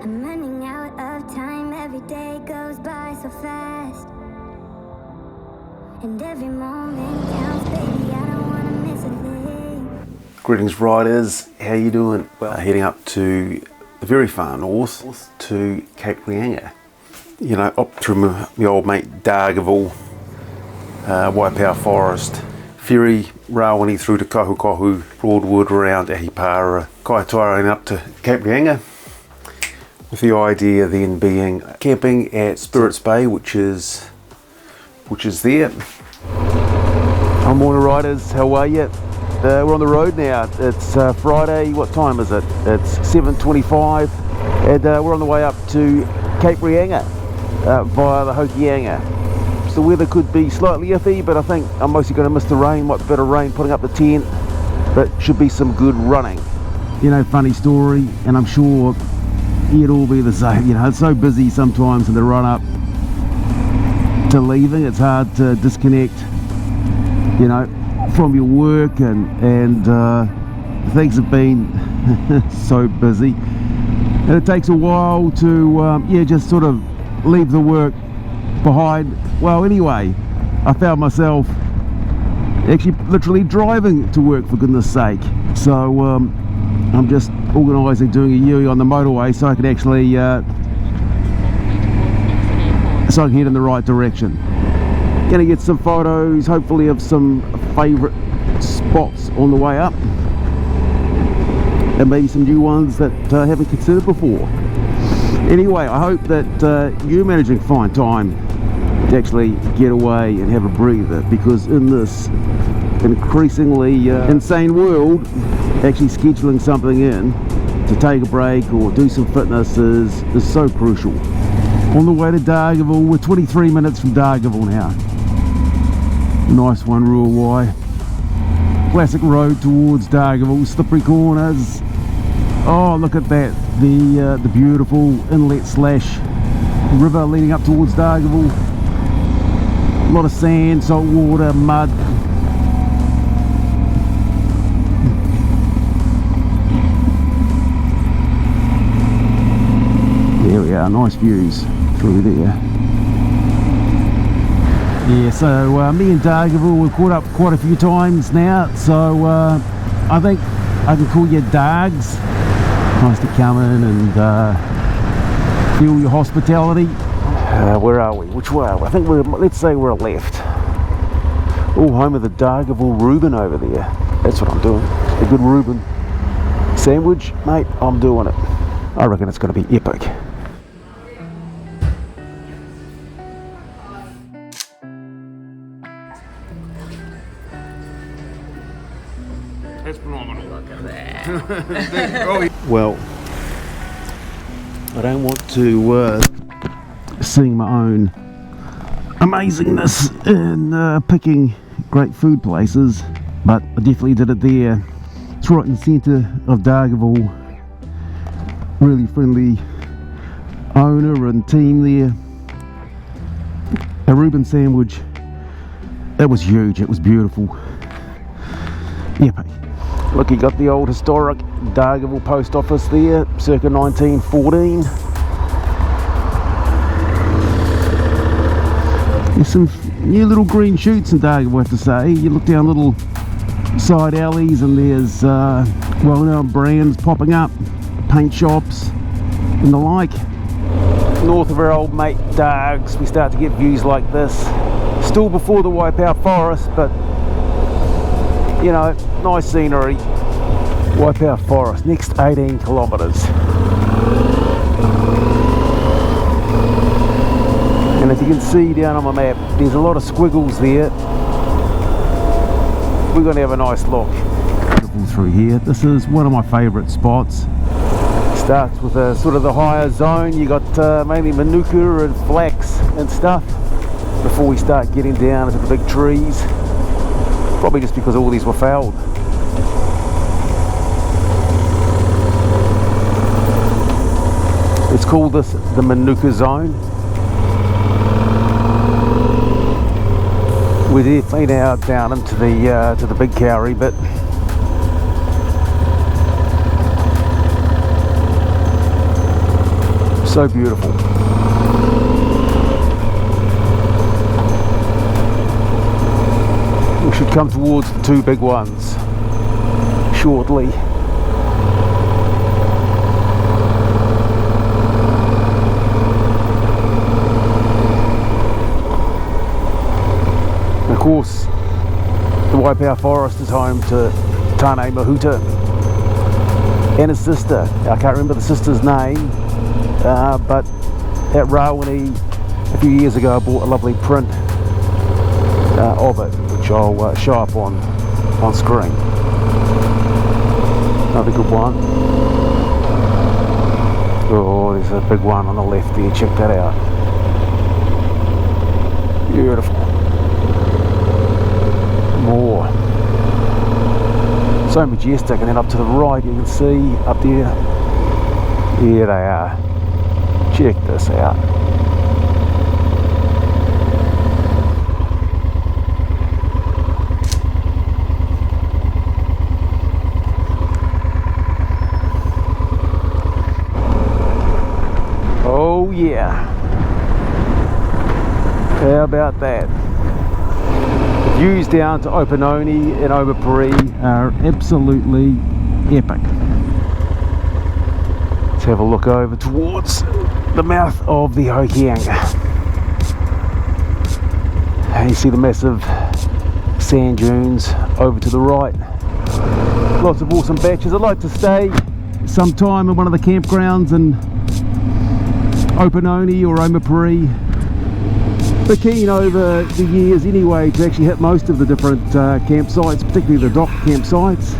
I'm running out of time, every day goes by so fast. And every moment counts, baby, I don't wanna miss a thing. Greetings riders, how you doing? Well, heading up to the very far north to Cape Reinga. You know, up through my old mate Dargaville, Waipaoua Forest, ferry Rawene through to Kohukohu, Broadwood around Ahipara, Kaitaia and up to Cape Reinga, with the idea then being camping at Spirits Bay, which is there. Hi morning riders, how are you? We're on the road now. It's Friday, what time is it? It's 7:25 and we're on the way up to Cape Reinga via the Hokianga. So the weather could be slightly iffy, but I think I'm mostly going to miss the rain. Might be a bit of rain putting up the tent, but should be some good running. You know, funny story, and I'm sure it'd all be the same. You know, it's so busy sometimes in the run up to leaving, it's hard to disconnect, you know, from your work, and things have been so busy, and it takes a while to yeah, just sort of leave the work behind. Well, anyway, I found myself actually literally driving to work, for goodness sake. So I'm just organising doing a U on the motorway so I can actually so I can head in the right direction. Gonna get some photos, hopefully, of some favourite spots on the way up, and maybe some new ones that I haven't considered before. Anyway, I hope that you're managing to find time to actually get away and have a breather, because in this increasingly insane world, actually scheduling something in to take a break or do some fitness is so crucial. On the way to Dargaville, we're 23 minutes from Dargaville now. Nice one, Rawene. Classic road towards Dargaville, slippery corners. Oh, look at that, the beautiful inlet slash river leading up towards Dargaville. A lot of sand, salt water, mud. There we are, nice views through there. Yeah, so me and Dargaville were caught up quite a few times now, so I think I can call you Dargs. Nice to come in and feel your hospitality. Where are we? Which way are we? I think let's say we're left. Oh, home of the Dargaville Reuben over there. That's what I'm doing. A good Reuben sandwich, mate, I'm doing it. I reckon it's going to be epic. That's phenomenal. Look at that. Well, I don't want to sing my own amazingness in picking great food places, but I definitely did it there. It's right in the centre of Dargaville. Really friendly owner and team there. A Reuben sandwich. It was huge. It was beautiful. Epic. Look, you got the old historic Dargaville post office there, circa 1914. There's some new little green shoots in Dargaville, I have to say. You look down little side alleys and there's well-known brands popping up, paint shops and the like. North of our old mate Dargs, we start to get views like this. Still before the Waipaoua Forest, but you know, nice scenery. Waipaoua Forest, next 18 kilometres. And as you can see down on my map, there's a lot of squiggles there. We're going to have a nice look. Beautiful through here. This is one of my favourite spots. Starts with a sort of the higher zone. You got mainly manuka and flax and stuff before we start getting down into the big trees. Probably just because all these were fouled. It's called this the Manuka Zone. We're definitely now down into the to the big Kauri bit. So beautiful. We should come towards the two big ones shortly. Of course, the Waipaoua Forest is home to Tane Mahuta and his sister. I can't remember the sister's name, but at Rawene a few years ago I bought a lovely print of it, which I'll show up on screen. Another good one. Oh, there's a big one on the left there, check that out. Beautiful. More. So majestic, and then up to the right you can see up there. Here they are. Check this out. Oh yeah. How about that? Views down to Opanoni and Omapuri are absolutely epic. Let's have a look over towards the mouth of the Hokianga. And you see the massive sand dunes over to the right. Lots of awesome beaches. I'd like to stay sometime in one of the campgrounds in Opanoni or Omapuri. Been keen over the years anyway to actually hit most of the different campsites, particularly the dock campsites.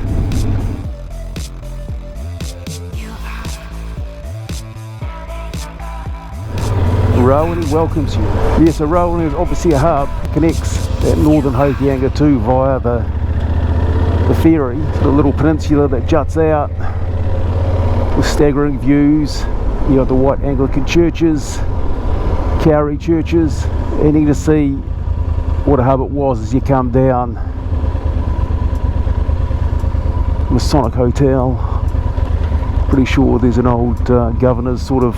Rawene welcomes you. Yes, so Rawene is obviously a hub, connects that northern Hokianga too via the ferry, the little peninsula that juts out with staggering views. You got the white Anglican churches, Kaeo churches, and you can see what a hub it was as you come down. Masonic Hotel. Pretty sure there's an old governor's sort of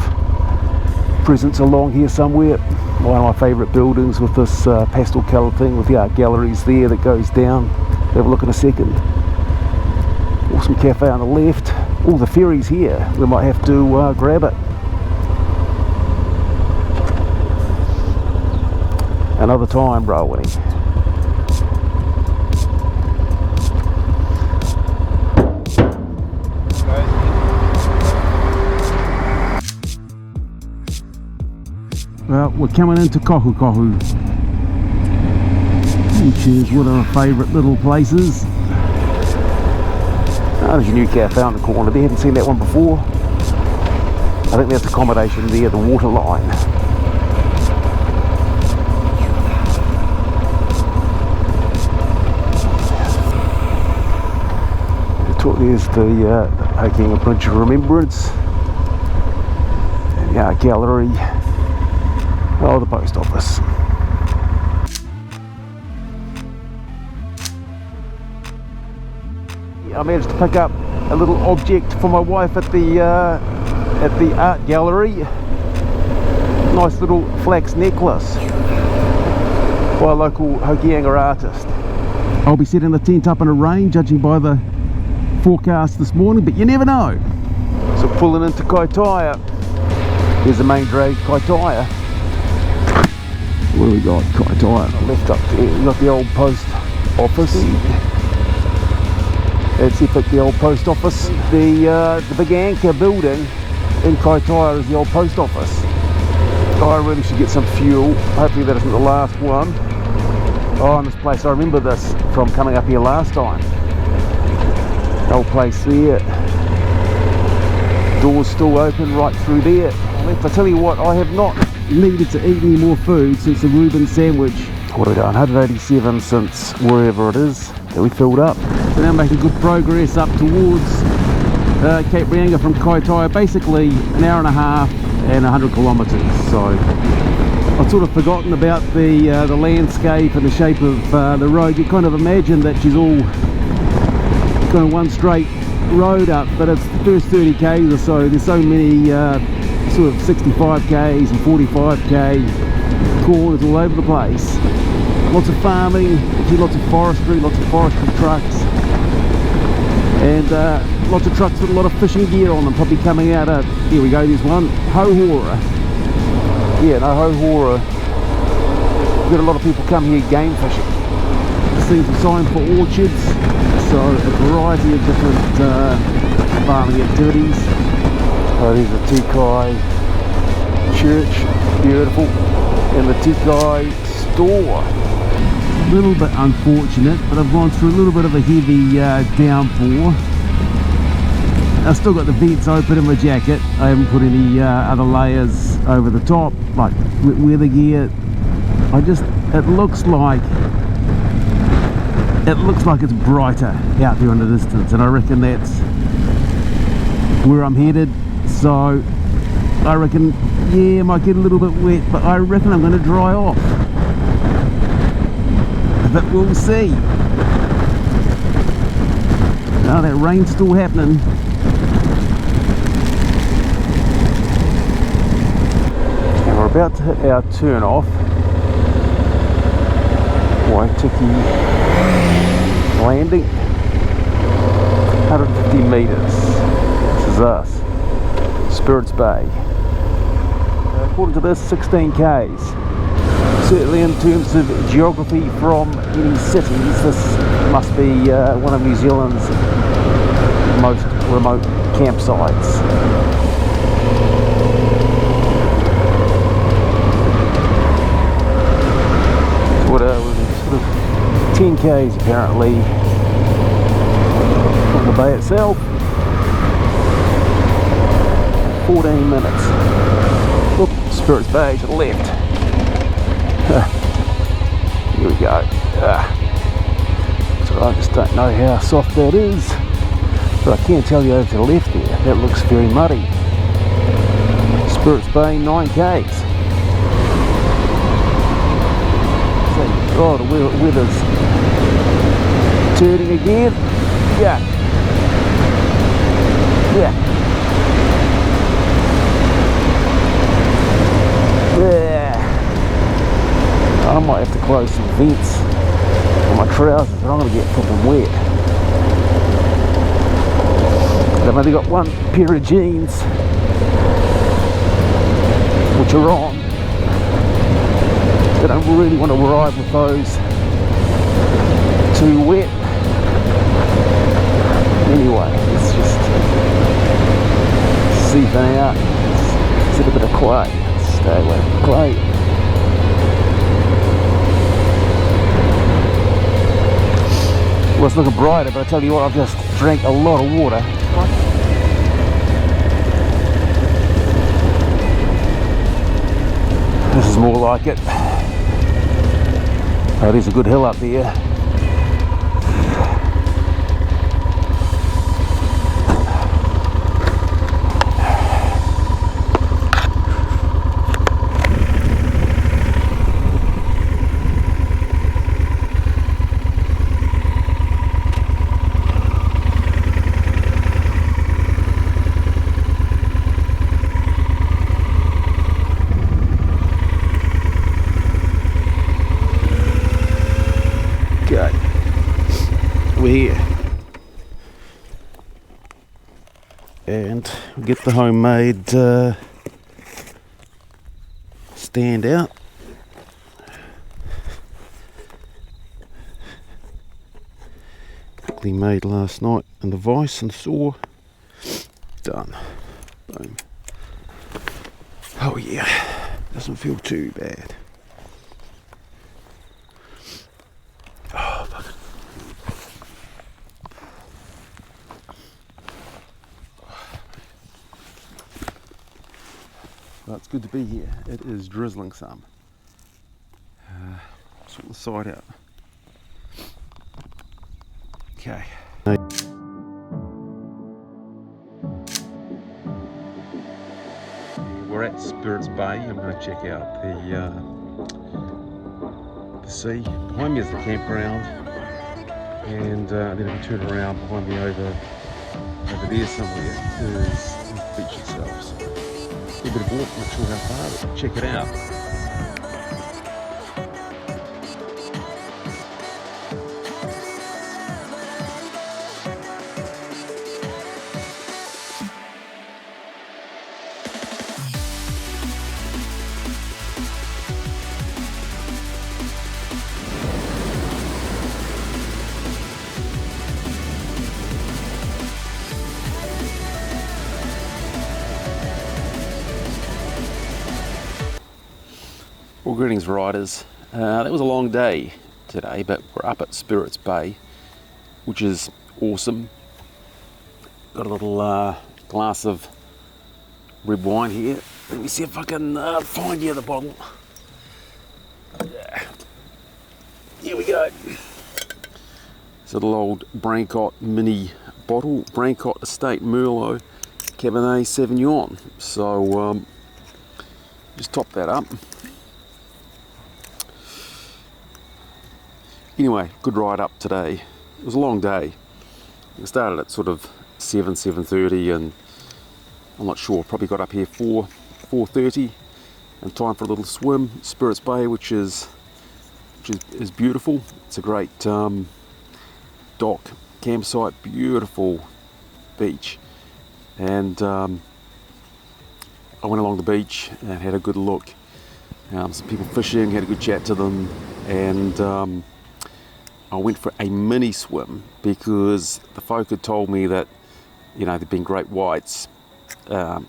presence along here somewhere. One of my favourite buildings with this pastel coloured thing with the art galleries there that goes down. Have a look in a second. Awesome cafe on the left. All the ferries here. We might have to grab it. Another time, Rawene. Well, we're coming into Kohukohu, which is one of our favourite little places. Oh, there's a new cafe on the corner there. Haven't seen that one before. I think that's accommodation there, the water line. There's the Hokianga Bridge of Remembrance, and the art gallery, oh, the post office. I managed to pick up a little object for my wife at the art gallery. Nice little flax necklace by a local Hokianga artist. I'll be setting the tent up in a rain, judging by the forecast this morning, but you never know. So pulling into Kaitaia. Here's the main drag, Kaitaia. What do we got? Kaitaia. Left up there, we got the old post office. That's epic, the old post office. The big anchor building in Kaitaia is the old post office. I really should get some fuel. Hopefully that isn't the last one. Oh, and this place, I remember this from coming up here last time. Old place there. Doors still open right through there. I tell you what, I have not needed to eat any more food since the Reuben sandwich. What have we done? 187 since wherever it is that we filled up. So now making good progress up towards Cape Reinga from Kaitaia. Basically an hour and a half and 100 kilometres. So I've sort of forgotten about the landscape and the shape of the road. You kind of imagine that she's all kind of one straight road up, but it's the first 30 k's or so. There's so sort of 65k's and 45k corners all over the place. Lots of farming, lots of forestry trucks, and lots of trucks with a lot of fishing gear on them, probably coming out of, here we go, there's one, Hohora. Yeah, no, Hohora. We've got a lot of people come here game fishing. Seems a sign for orchards, so a variety of different farming activities. Oh, there's a Tukai church, beautiful, and the Tukai store. A little bit unfortunate, but I've gone through a little bit of a heavy downpour. I've still got the vents open in my jacket. I haven't put any other layers over the top, like weather gear. It looks like it's brighter out there in the distance, and I reckon that's where I'm headed. So I reckon, yeah, I might get a little bit wet, but I reckon I'm going to dry off. But we'll see. Oh, that rain's still happening. And we're about to hit our turn off. Waitiki landing. 150 meters. This is us. Spirits Bay. According to this, 16 k's. Certainly in terms of geography from any cities, this must be one of New Zealand's most remote campsites. What was sort of 10 k's apparently from the bay itself. 14 minutes. Oop, Spirits Bay to the left. Here we go. So I just don't know how soft that is, but I can tell you over to the left there, that looks very muddy. Spirits Bay, 9 k's. So, oh, the weather's turning again. Yeah. Yeah. Yeah. I might have to close some vents on my trousers, but I'm going to get flipping wet. I've only got one pair of jeans, which are on. I don't really want to ride with those too wet. Anyway, it's just seeping out. It's a bit of clay. Stay away from clay. Well, it's looking brighter, but I tell you what, I've just drank a lot of water. This is more like it. Oh, there's a good hill up there. We're here, and we get the homemade stand out. Quickly made last night in the vise and saw. Done. Boom. Oh yeah, doesn't feel too bad. Oh, fuck it. Well, it's good to be here. It is drizzling some. Sort the side out. Okay. We're at Spirits Bay. I'm going to check out the sea. Behind me is the campground, and then if you turn around behind me over there somewhere is the beach itself. So, a bit of walk, not sure how far, but check it out. Well, greetings riders. That was a long day today, but we're up at Spirits Bay, which is awesome. Got a little glass of red wine here. Let me see if I can find you the bottle. Yeah. Here we go. It's a little old Brancott mini bottle, Brancott Estate Merlot Cabernet Sauvignon. So just top that up. Anyway, good ride up today. It was a long day. We started at sort of 7:30, and I'm not sure, probably got up here 4:30, and time for a little swim. Spirits Bay, which is beautiful. It's a great dock campsite, beautiful beach, and I went along the beach and had a good look. Some people fishing, had a good chat to them, and I went for a mini swim because the folk had told me that, you know, there'd been great whites,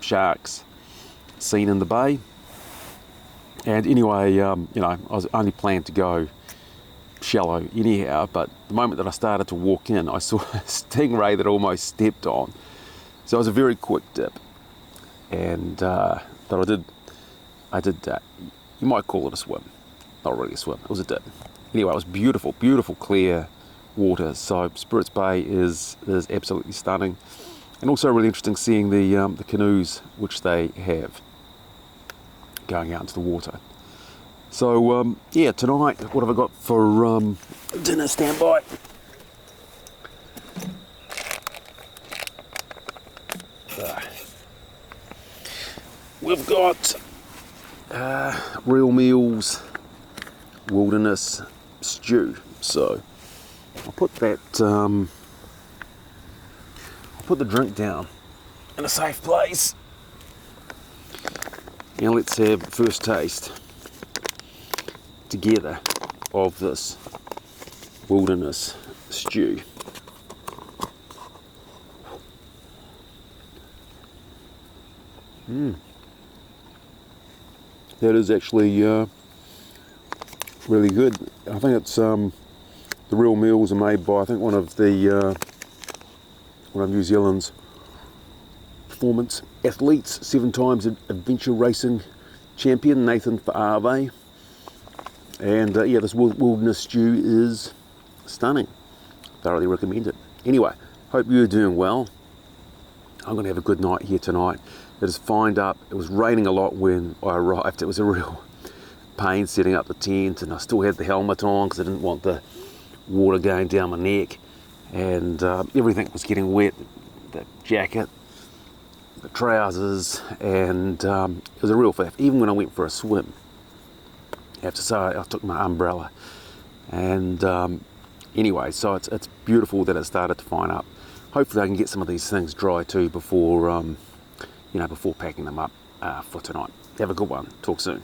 sharks seen in the bay. And anyway, you know, I was only planned to go shallow anyhow, but the moment that I started to walk in, I saw a stingray that I almost stepped on. So it was a very quick dip, and but I did you might call it a swim, not really a swim, it was a dip. Anyway, it was beautiful, beautiful clear water. So Spirits Bay is absolutely stunning, and also really interesting seeing the canoes which they have going out into the water. So yeah, tonight, what have I got for dinner? Stand by. We've got Real Meals Wilderness Stew. So I'll put that I'll put the drink down in a safe place. Now let's have first taste together of this wilderness stew. That is actually really good. I think it's the real meals are made by, I think, one of New Zealand's performance athletes, 7 times adventure racing champion, Nathan Fa'ave. And yeah, this wilderness stew is stunning. Thoroughly recommend it. Anyway, hope you're doing well. I'm going to have a good night here tonight. It is fined up. It was raining a lot when I arrived. It was a real pain setting up the tent, and I still had the helmet on because I didn't want the water going down my neck, and everything was getting wet, the jacket, the trousers, and it was a real faff. Even when I went for a swim, I have to say I took my umbrella, and anyway, so it's beautiful that it started to fine up. Hopefully I can get some of these things dry too before before packing them up for tonight. Have a good one. Talk soon.